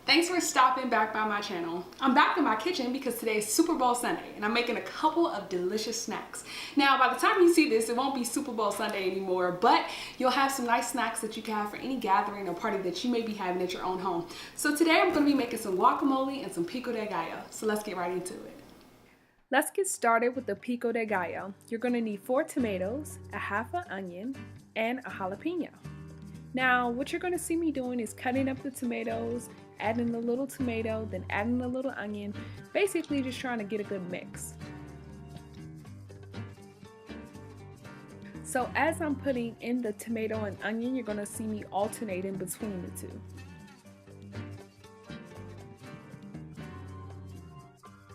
thanks for stopping back by my channel. I'm back in my kitchen because today is Super Bowl Sunday and I'm making a couple of delicious snacks. Now by the time you see this, it won't be Super Bowl Sunday anymore, but you'll have some nice snacks that you can have for any gathering or party that you may be having at your own home. So today I'm going to be making some guacamole and some Pico De Gallo. So let's get right into it. Let's get started with the Pico De Gallo. You're going to need 4 tomatoes, a half an onion, and a jalapeno. Now, what you're going to see me doing is cutting up the tomatoes, adding a little tomato, then adding a little onion, basically just trying to get a good mix. So as I'm putting in the tomato and onion, you're going to see me alternating between the two.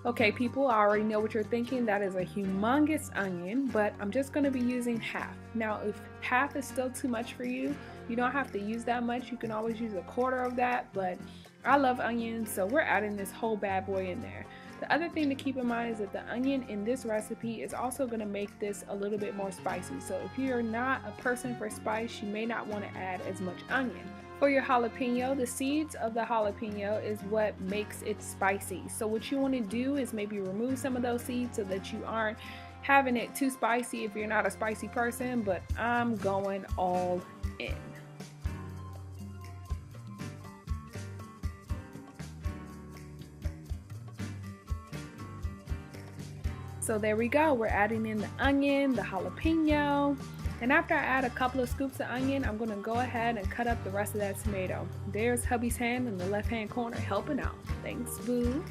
Okay people, I already know what you're thinking. That is a humongous onion, but I'm just going to be using half. Now if half is still too much for you, you don't have to use that much. You can always use a quarter of that, but I love onions, so we're adding this whole bad boy in there. The other thing to keep in mind is that the onion in this recipe is also going to make this a little bit more spicy. So if you're not a person for spice, you may not want to add as much onion. For your jalapeno, the seeds of the jalapeno is what makes it spicy. So what you want to do is maybe remove some of those seeds so that you aren't having it too spicy if you're not a spicy person, but I'm going all in. So there we go, we're adding in the onion, the jalapeno, and after I add a couple of scoops of onion, I'm going to go ahead and cut up the rest of that tomato. There's hubby's hand in the left hand corner helping out. Thanks, boo.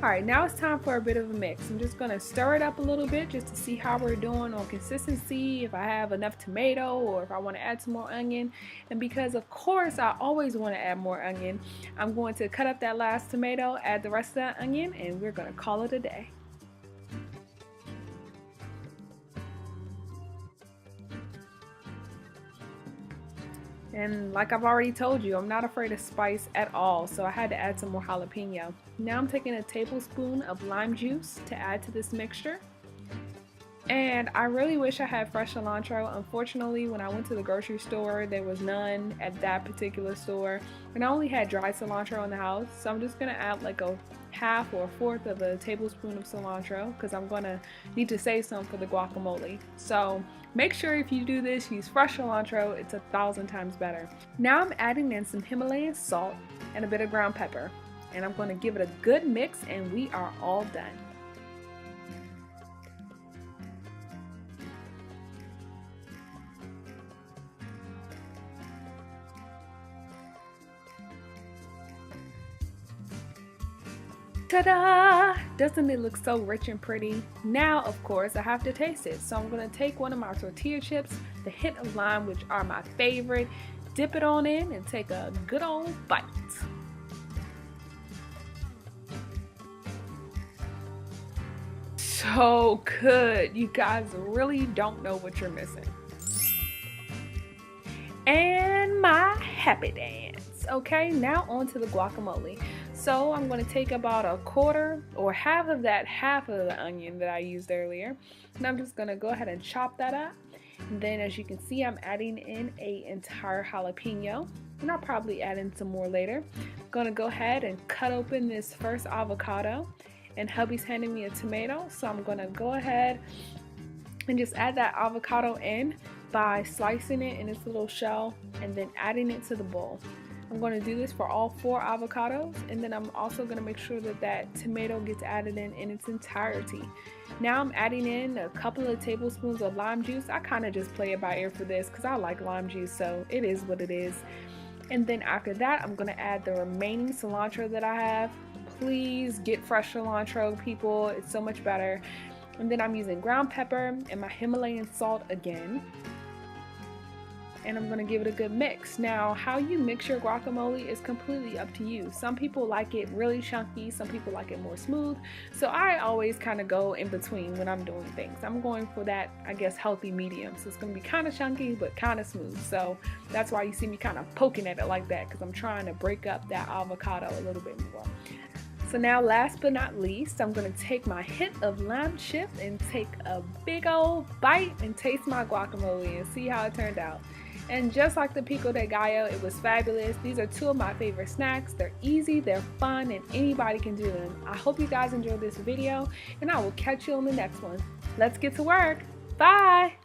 Alright, now it's time for a bit of a mix. I'm just going to stir it up a little bit just to see how we're doing on consistency, if I have enough tomato or if I want to add some more onion. And because of course I always want to add more onion, I'm going to cut up that last tomato, add the rest of that onion, and we're going to call it a day. And like I've already told you, I'm not afraid of spice at all, so I had to add some more jalapeno. Now I'm taking a tablespoon of lime juice to add to this mixture. And I really wish I had fresh cilantro. Unfortunately, when I went to the grocery store, there was none at that particular store. And I only had dry cilantro in the house, so I'm just going to add like a half or a fourth of a tablespoon of cilantro because I'm going to need to save some for the guacamole. So make sure if you do this, use fresh cilantro. It's 1,000 times better. Now I'm adding in some Himalayan salt and a bit of ground pepper. And I'm going to give it a good mix and we are all done. Ta-da! Doesn't it look so rich and pretty? Now, of course, I have to taste it. So I'm going to take one of my tortilla chips, the hint of lime, which are my favorite, dip it on in and take a good old bite. So good. You guys really don't know what you're missing. And my happy dance. Okay, now on to the guacamole. So I'm going to take about a quarter or half of the onion that I used earlier, and I'm just going to go ahead and chop that up. And then as you can see, I'm adding in an entire jalapeno, and I'll probably add in some more later. I'm going to go ahead and cut open this first avocado, and hubby's handing me a tomato, so I'm going to go ahead and just add that avocado in by slicing it in its little shell and then adding it to the bowl. I'm going to do this for all 4 avocados, and then I'm also going to make sure that that tomato gets added in its entirety. Now I'm adding in a couple of tablespoons of lime juice. I kind of just play it by ear for this because I like lime juice, so it is what it is. And then after that, I'm going to add the remaining cilantro that I have. Please get fresh cilantro, people. It's so much better. And then I'm using ground pepper and my Himalayan salt again. And I'm going to give it a good mix. Now, how you mix your guacamole is completely up to you. Some people like it really chunky, some people like it more smooth. So I always kind of go in between when I'm doing things. I'm going for that, I guess, healthy medium. So it's going to be kind of chunky, but kind of smooth. So that's why you see me kind of poking at it like that, because I'm trying to break up that avocado a little bit more. So now last but not least, I'm going to take my hint of lime chip and take a big old bite and taste my guacamole and see how it turned out. And just like the Pico De Gallo, it was fabulous. These are two of my favorite snacks. They're easy, they're fun, and anybody can do them. I hope you guys enjoyed this video, and I will catch you on the next one. Let's get to work. Bye!